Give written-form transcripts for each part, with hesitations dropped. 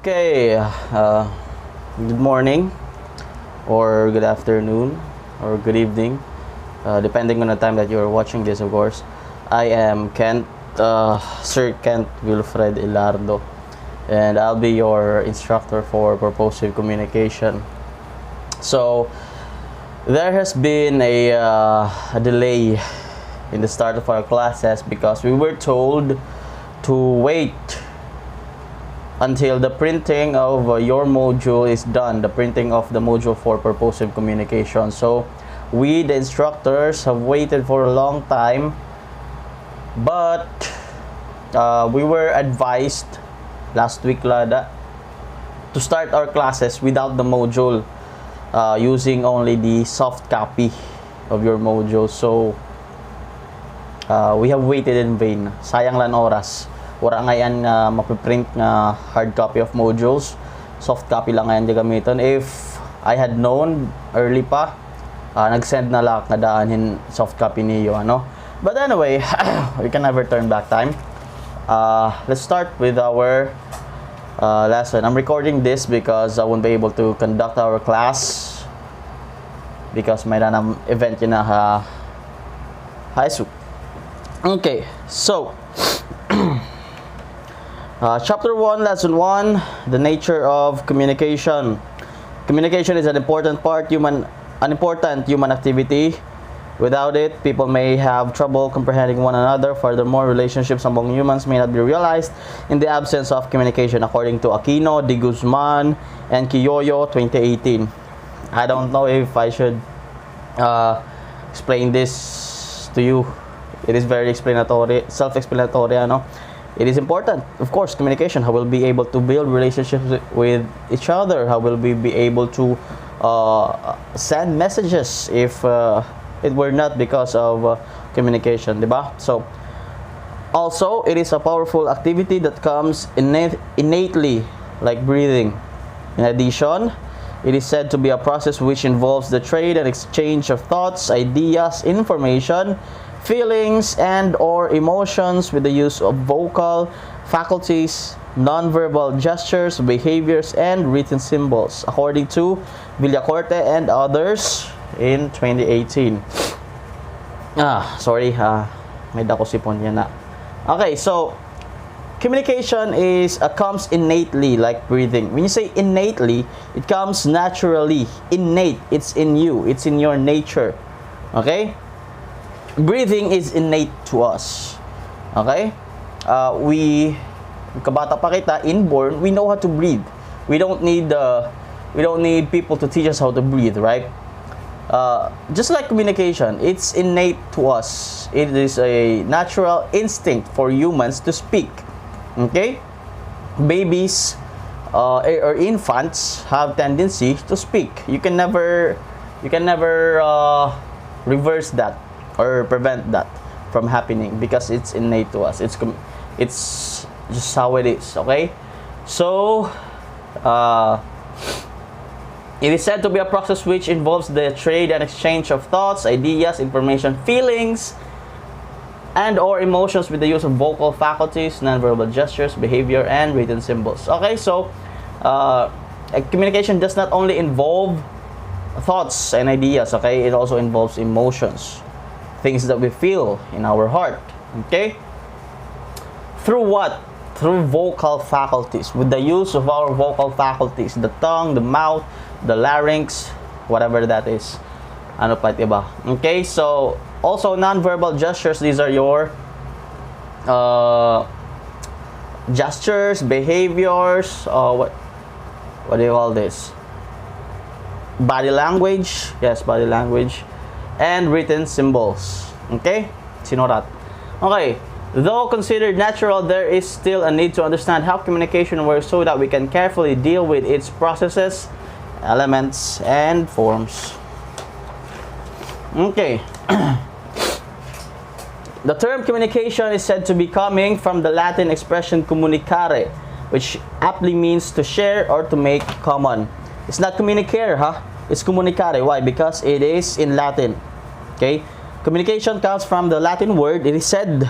Okay, good morning, or good afternoon, or good evening, depending on the time that you're watching this, of course. I am Kent, Sir Kent Wilfred Ilardo, and I'll be your instructor for Purposive Communication. So, there has been a delay in the start of our classes because we were told to wait until the printing of your module is done, the printing of the module for Purposive Communication. So we, the instructors, have waited for a long time, but we were advised last week, Lada, to start our classes without the module, using only the soft copy of your module. So we have waited in vain. Sayang lang oras. Wala ngayon mapiprint na hard copy of modules. Soft copy lang ngayon gagamitin. If I had known early pa, nag-send na lang na daanin soft copy niyo, ano? But anyway, we can never turn back time. Let's start with our lesson. I'm recording this because I won't be able to conduct our class because may nanam event yun na high school. Okay, so Chapter 1, Lesson 1, the nature of communication. Communication is an important human activity. Without it, people may have trouble comprehending one another. Furthermore, relationships among humans may not be realized in the absence of communication, according to Aquino, De Guzman, and Kiyoyo, 2018. I don't know if I should explain this to you. It is very explanatory, self-explanatory, ano? It is important, of course, communication. How we'll be able to build relationships with each other. How will we be able to send messages if it were not because of communication, diba? So, also, it is a powerful activity that comes innately, like breathing. In addition, it is said to be a process which involves the trade and exchange of thoughts, ideas, information, feelings and or emotions with the use of vocal faculties, nonverbal gestures, behaviors, and written symbols, according to Villacorte and others in 2018. May dako sipon yan na. Okay, so communication comes innately, like breathing. When you say innately, it comes naturally. Innate, it's in you, it's in your nature. Okay? Breathing is innate to us. Okay? Kabata pa kita, inborn, we know how to breathe. We don't need people to teach us how to breathe, right? Just like communication, it's innate to us. It is a natural instinct for humans to speak. Okay? Babies or infants have tendency to speak. You can never reverse that or prevent that from happening because it's innate to us. It's just how it is. Okay, so it is said to be a process which involves the trade and exchange of thoughts, ideas, information, feelings, and or emotions with the use of vocal faculties, nonverbal gestures, behavior, and written symbols. Okay, so communication does not only involve thoughts and ideas. Okay, it also involves emotions, things that we feel in our heart. Okay, through what? Through vocal faculties, with the use of our vocal faculties, the tongue, the mouth, the larynx, whatever that is. Ano pa iba? Okay, so also non-verbal gestures. These are your gestures, behaviors. What do you call this? Body language. Yes, body language. And written symbols. Okay? Sinorat. Okay. Though considered natural, there is still a need to understand how communication works so that we can carefully deal with its processes, elements, and forms. Okay. The term communication is said to be coming from the Latin expression communicare, which aptly means to share or to make common. It's not communicare, huh? It's communicare. Why? Because it is in Latin. Okay, communication comes from the Latin word. It is said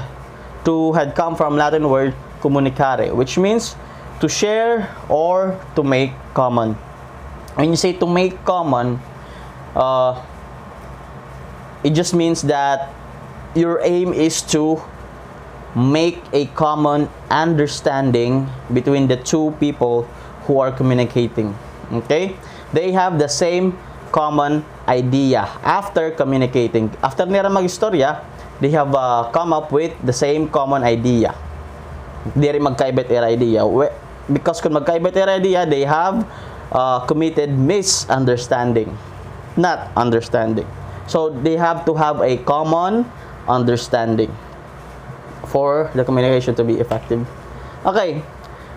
to had come from Latin word communicare, which means to share or to make common. When you say to make common, it just means that your aim is to make a common understanding between the two people who are communicating. Okay? They have the same common idea after communicating. After nila mag-istorya, they have come up with the same common idea. Di rin magkaiba their idea. Because kung magkaiba their idea, they have committed misunderstanding, not understanding. So they have to have a common understanding for the communication to be effective. Okay,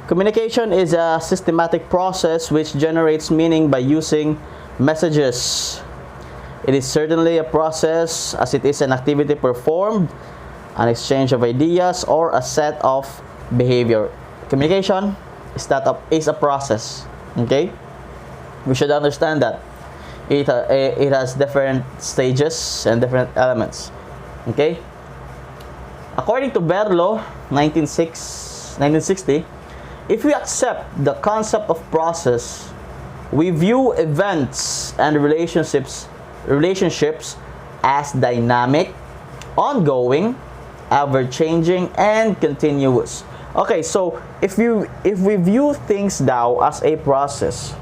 communication is a systematic process which generates meaning by using messages. It is certainly a process as it is an activity performed, an exchange of ideas, or a set of behavior. Communication is a process. Okay, we should understand that it has different stages and different elements. Okay, according to Berlo, 1960, if we accept the concept of process, we view events and relationships as dynamic, ongoing, ever-changing, and continuous. Okay, so if we view things now as a process,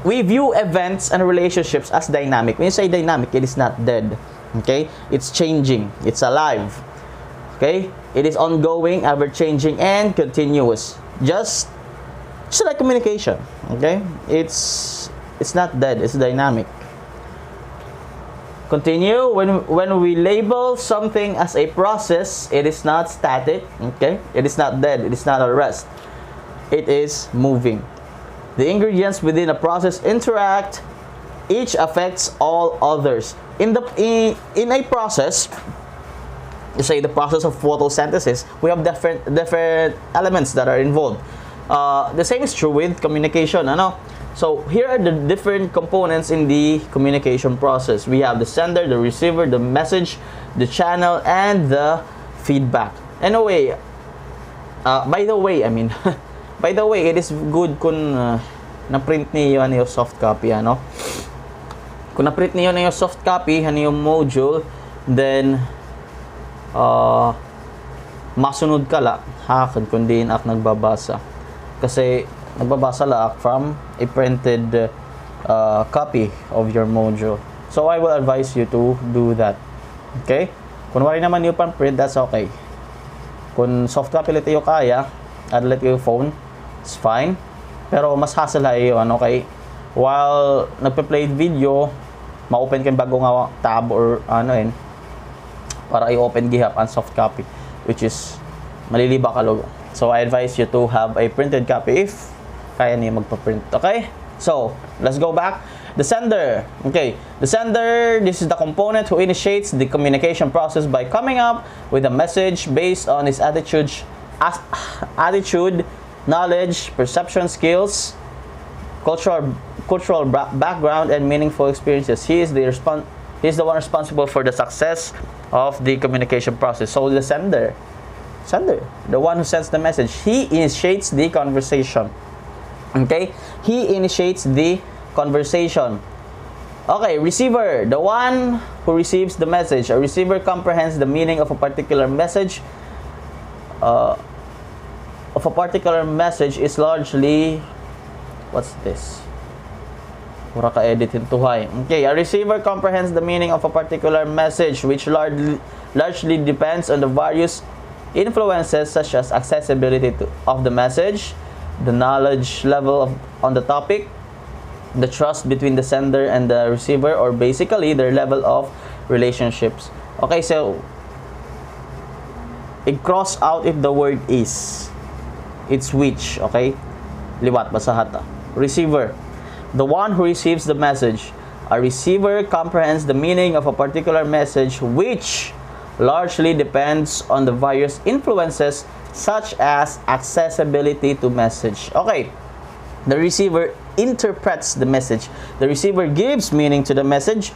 we view events and relationships as dynamic. When you say dynamic, it is not dead. Okay, it's changing, it's alive. Okay, it is ongoing, ever-changing, and continuous. Just like communication. Okay, it's not dead, it's dynamic. Continue. When we label something as a process, it is not static. Okay, it is not dead, it is not at rest. It is moving. The ingredients within a process interact. Each affects all others. In a process, you say the process of photosynthesis, we have different elements that are involved. The same is true with communication. So here are the different components in the communication process. We have the sender, the receiver, the message, the channel, and the feedback. Anyway, by the way, it is good kung na-print niyo yung soft copy, Kung na-print niyo na yung soft copy, yung module, then masunod ka la hakad kung di ak nagbabasa. Kasi nagbabasa la from a printed copy of your module. So I will advise you to do that. Okay? Kung wala naman yung pan-print, that's okay. Kung soft copy ulit yung kaya, add ulit yung phone, it's fine. Pero mas hassle ay okay? While nagpe-play video, ma-open kayong bagong tab or para i-open gihap ang soft copy, which is maliliba ka logo. So I advise you to have a printed copy if kaya niyo magpa-print. Okay? So, let's go back. The sender. Okay. The sender, this is the component who initiates the communication process by coming up with a message based on his attitude, knowledge, perception skills, cultural background, and meaningful experiences. He is the one responsible for the success of the communication process. So the sender, the one who sends the message, he initiates the conversation. Okay, he initiates the conversation. Okay, receiver, the one who receives the message. A receiver comprehends the meaning of a particular message. Is largely, what's this? Mura ka edit tuhay. Okay, a receiver comprehends the meaning of a particular message, which largely depends on the various influences such as accessibility of the message, the knowledge level on the topic, the trust between the sender and the receiver, or basically their level of relationships. Okay, so i-cross out if the word is. It's which, okay? Liwat, basahata. Receiver, the one who receives the message. A receiver comprehends the meaning of a particular message, which largely depends on the various influences such as accessibility to message. Okay, the receiver interprets the message. The receiver gives meaning to the message.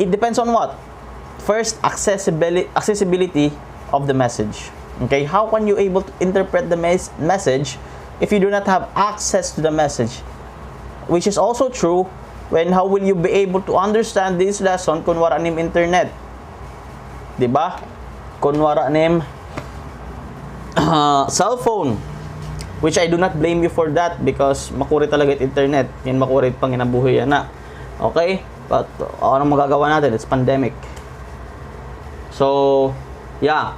It depends on what? First, accessibility of the message. Okay, how can you able to interpret the message if you do not have access to the message. Which is also true when how will you be able to understand this lesson kung wala nim internet? Diba? Kung wala nim cellphone. Which I do not blame you for that because makurit talaga it internet. Yan makurit pang inabuhay yan na. Okay? But ano magagawa natin? It's pandemic. So, yeah.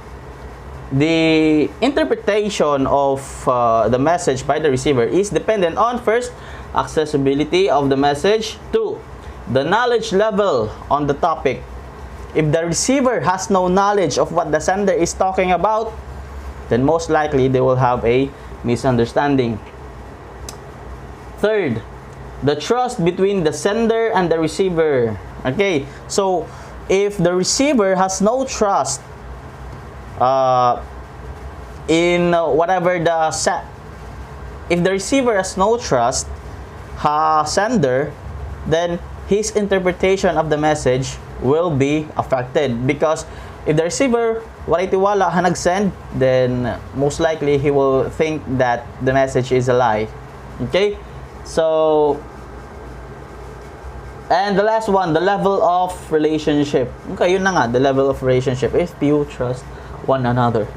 The interpretation of the message by the receiver is dependent on first, accessibility of the message. 2, the knowledge level on the topic. If the receiver has no knowledge of what the sender is talking about, then most likely they will have a misunderstanding. 3rd, the trust between the sender and the receiver. Okay, so if the receiver has no trust in whatever if the receiver has no trust sender, then his interpretation of the message will be affected because if the receiver walay tiwala nag-send, then most likely he will think that the message is a lie. Okay, so and the last one, the level of relationship. Okay, yun na nga, the level of relationship, if you trust one another.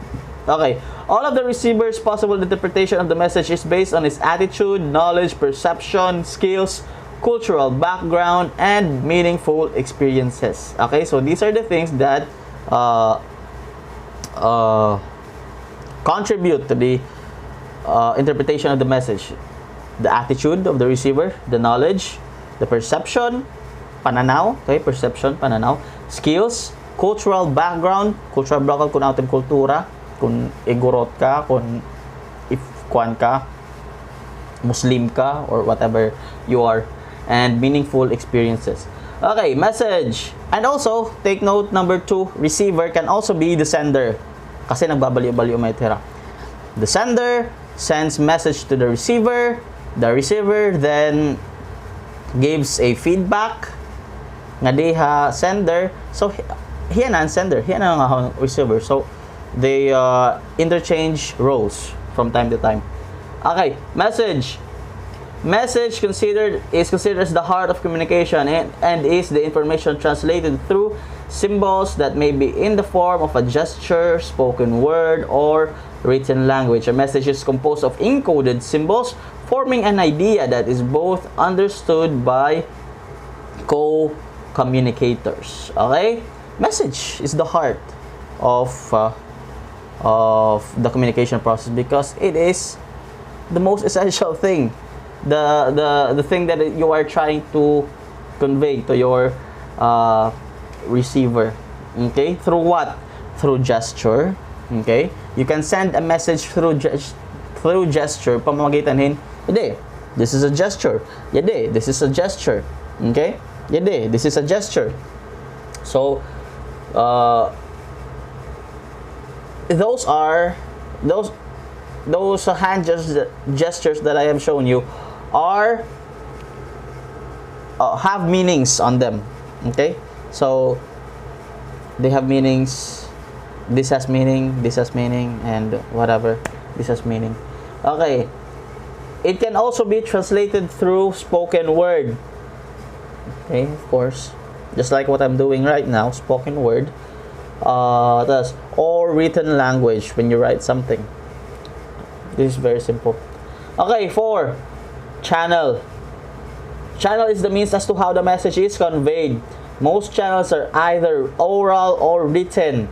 Okay, all of the receiver's possible interpretation of the message is based on his attitude, knowledge, perception, skills, cultural background, and meaningful experiences. Okay, so these are the things that contribute to the interpretation of the message. The attitude of the receiver, the knowledge, the perception, pananaw, okay, perception, pananaw, skills, cultural background kung natin kultura, kung igorot ka, kung if kwan ka, Muslim ka, or whatever you are, and meaningful experiences. Okay, message. And also, take note, number 2, receiver can also be the sender. Kasi nagbabaliw-baliw may tira. The sender sends message to the receiver then gives a feedback nga diha sender. So, hiya na ang sender, hiya na ang receiver. So, they interchange roles from time to time. Okay, message. Message is considered as the heart of communication and is the information translated through symbols that may be in the form of a gesture, spoken word, or written language. A message is composed of encoded symbols forming an idea that is both understood by co-communicators. Okay? Message is the heart of the communication process because it is the most essential thing. The thing that you are trying to convey to your receiver. Okay? Through what? Through gesture. Okay? You can send a message through gesture. Pamamagitan hin, yade, this is a gesture. Yade, this is a gesture. Okay? Yade, this is a gesture. So, those hand gestures that I have shown you are have meanings on them. Okay, so they have meanings. This has meaning, and whatever, this has meaning. Okay, it can also be translated through spoken word. Okay, of course, just like what I'm doing right now, spoken word. Or written language when you write something. This is very simple. Okay, 4, channel. Channel is the means as to how the message is conveyed. Most channels are either oral or written,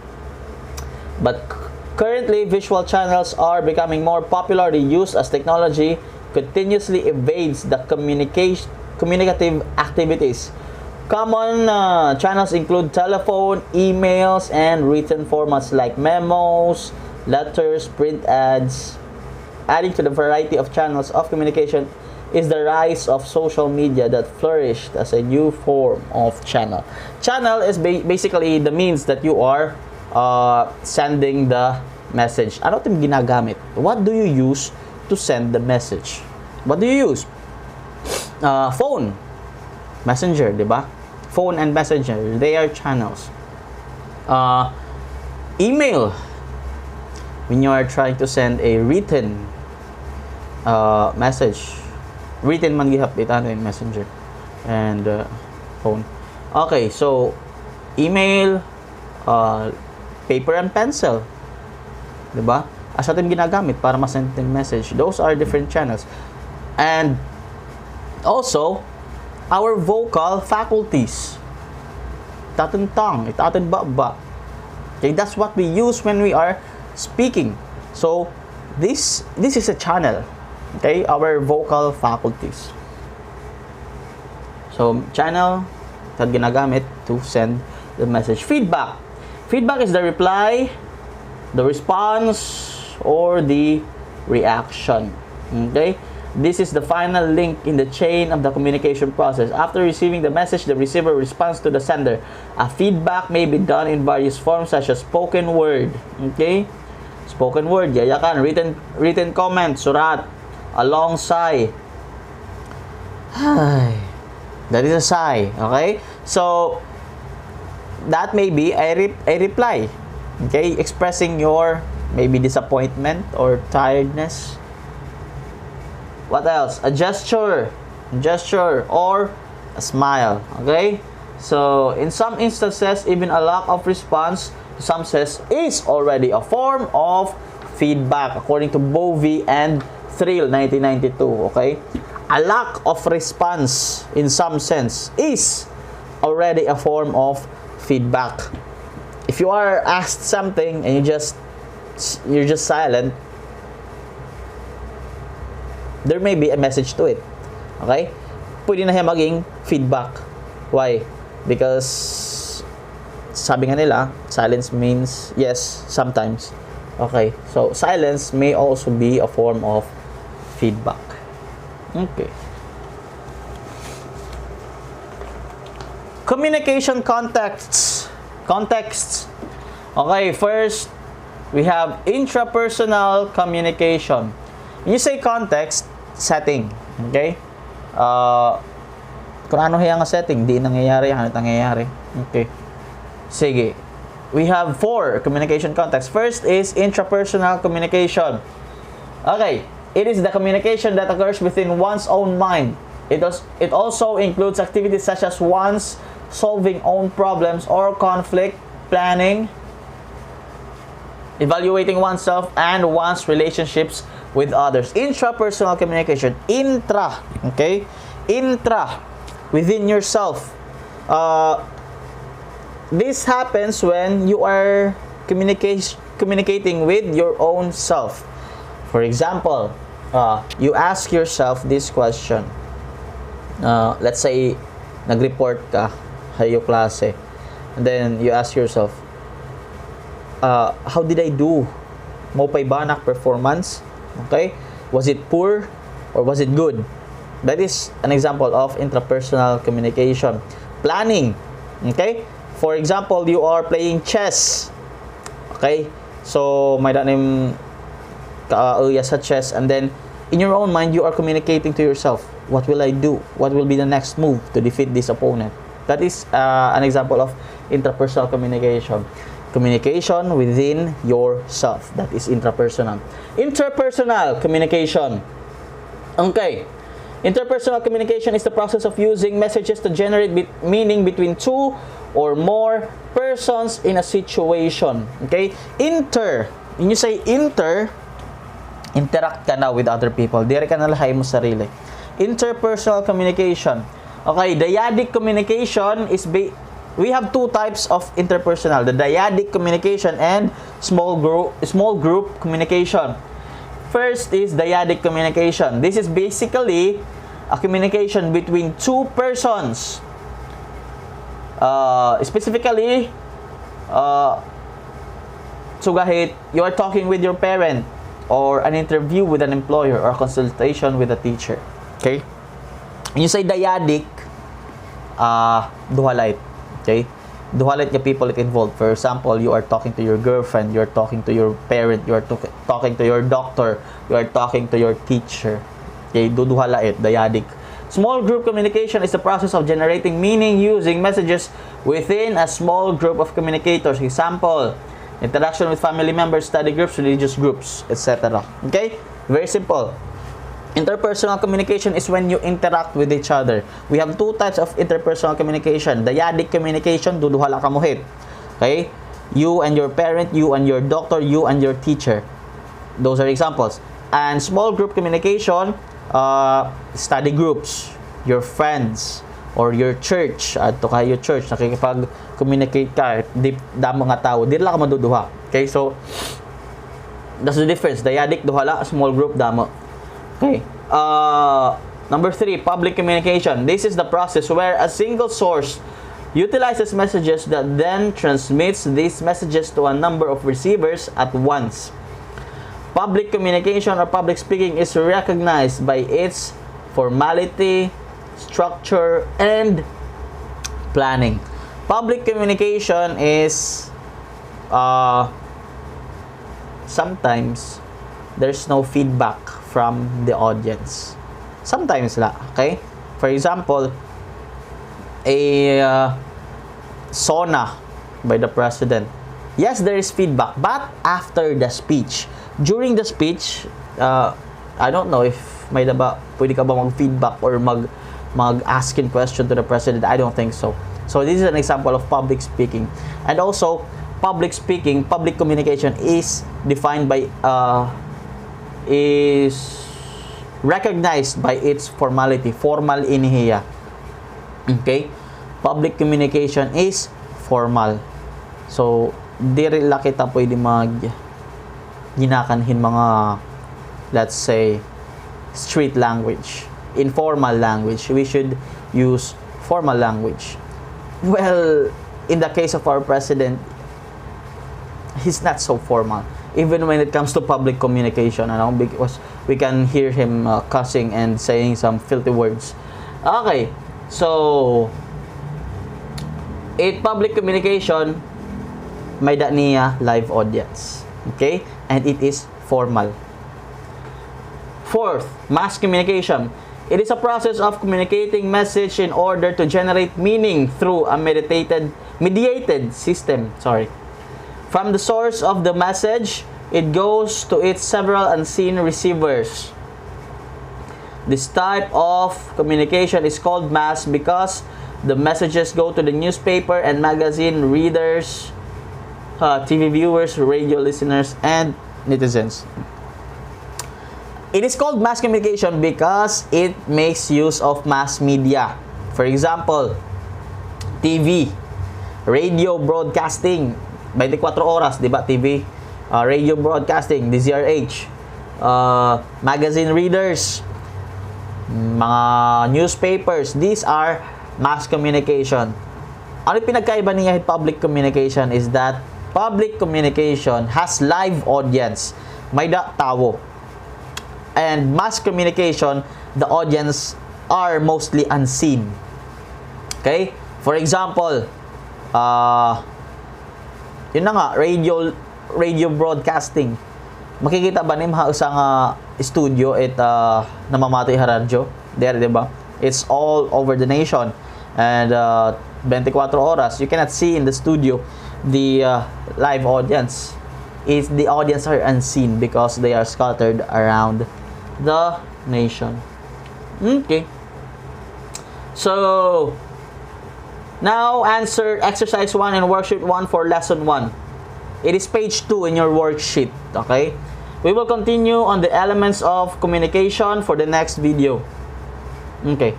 but currently visual channels are becoming more popularly used as technology continuously evades the communicative activities. Common channels include telephone, emails, and written formats like memos, letters, print ads. Adding to the variety of channels of communication is the rise of social media that flourished as a new form of channel. Channel is basically the means that you are sending the message. Ano itong ginagamit? What do you use to send the message? What do you use? Phone. Messenger, di ba? Phone and messenger, they are channels. Email, when you are trying to send a written message. Written man gihapit ano in messenger and phone. Okay, so email, paper and pencil, 'di ba? Asa atin ginagamit para ma-send yung message. Those are different channels. And also our vocal faculties. Atin tongue, atin baba. Okay, that's what we use when we are speaking. So this is a channel. Okay, our vocal faculties. So channel that ginagamit to send the message. Feedback. Feedback is the reply, the response, or the reaction. Okay, this is the final link in the chain of the communication process. After receiving the message, the receiver responds to the sender. A feedback may be done in various forms such as spoken word. Okay, spoken word, yayakan, written comment, surat, a long sigh. That is a sigh. Okay, so that may be a reply. Okay, expressing your maybe disappointment or tiredness. What else? A gesture or a smile. Okay, so in some instances, even a lack of response to some says is already a form of feedback, according to Bovey and Thrill 1992. Okay, a lack of response in some sense is already a form of feedback. If you are asked something and you're just silent, there may be a message to it. Okay? Pwede na siya maging feedback. Why? Because sabi nga nila, silence means yes sometimes. Okay. So silence may also be a form of feedback. Okay. Communication contexts. Okay, first we have intrapersonal communication. When you say context, setting. Okay? Kung ano hiya nga setting, di nangyayari, ano nangyayari. Okay. Sige. We have 4 communication contexts. First is intrapersonal communication. Okay. It is the communication that occurs within one's own mind. It also includes activities such as one's solving own problems or conflict, planning, evaluating oneself, and one's relationships with others. Intrapersonal communication. Intra. Okay? Intra. Within yourself. This happens when you are communicating with your own self. For example, you ask yourself this question. Let's say, nag-report ka hayo klase. And then, you ask yourself, how did I do? Mopay ba nak performance? Okay? Was it poor or was it good? That is an example of intrapersonal communication. Planning. Okay? For example, you are playing chess. Okay? So, may danim ka sa chess, and then in your own mind, you are communicating to yourself, what will I do? What will be the next move to defeat this opponent? That is an example of intrapersonal communication. Communication within yourself. That is intrapersonal. Interpersonal communication. Okay. Interpersonal communication is the process of using messages to generate meaning between two or more persons in a situation. Okay? When you say interact ka na with other people. Dire ka na lahay mo sarili. Interpersonal communication. Okay, dyadic communication is we have 2 types of interpersonal, the dyadic communication and small group communication. First is dyadic communication. This is basically a communication between 2 persons. Specifically, sugahit you are talking with your parent, or an interview with an employer, or a consultation with a teacher. Okay? When you say dyadic, duhalait. Okay? Duhalait nga people it involved. For example, you are talking to your girlfriend, you are talking to your parent, you are talking to your doctor, you are talking to your teacher. Okay? Duhalait, dyadic. Small group communication is the process of generating meaning using messages within a small group of communicators. Example, interaction with family members, study groups, religious groups, etc. Okay? Very simple. Interpersonal communication is when you interact with each other. We have two types of interpersonal communication. Dyadic communication, duduha lang kamuhit. Okay? You and your parent, you and your doctor, you and your teacher. Those are examples. And small group communication, study groups, your friends, or your church. Ato kayo church, nakikipag-communicate ka, damo nga tao, di lang ka maduduha. Okay? So, that's the difference. Dyadic, duhala, small group, damo. Okay. Number 3, public communication. This is the process where a single source utilizes messages that then transmits these messages to a number of receivers at once. Public communication or public speaking is recognized by its formality, structure, and planning. Public communication is sometimes there's no feedback from the audience. Sometimes la, okay? For example, a SONA by the president. Yes, there is feedback, but after the speech. During the speech, I don't know if pwede ka ba mag-feedback or mag-asking question to the president. I don't think so. So this is an example of public speaking. And also, public speaking, public communication is defined by is recognized by its formality, formal inihiya. Okay? Public communication is formal. So, diri la kita pwede ginakanhin mga, let's say, street language, informal language. We should use formal language. Well, in the case of our president, he's not so formal. Even when it comes to public communication, because we can hear him cussing and saying some filthy words. Okay, so in public communication, may da niya live audience. Okay, and it is formal. 4th, mass communication. It is a process of communicating message in order to generate meaning through a mediated system. From the source of the message, it goes to its several unseen receivers. This type of communication is called mass because the messages go to the newspaper and magazine readers, TV viewers, radio listeners, and netizens. It is called mass communication because it makes use of mass media. For example, TV, radio broadcasting, 24 oras, di ba? TV, radio broadcasting, DZRH, magazine readers, mga newspapers. These are mass communication. Ano pinagkaiba niya with public communication is that public communication has live audience. May tao. And mass communication, the audience are mostly unseen. Okay? For example, yun na nga, radio broadcasting. Makikita ba ni mga isang studio namamatay ha radyo? There, di ba? It's all over the nation. And 24 oras, you cannot see in the studio the live audience. The audience are unseen because they are scattered around the nation. Okay. So, now answer exercise 1 and worksheet 1 for lesson 1. It is page 2 in your worksheet. Okay? We will continue on the elements of communication for the next video. Okay.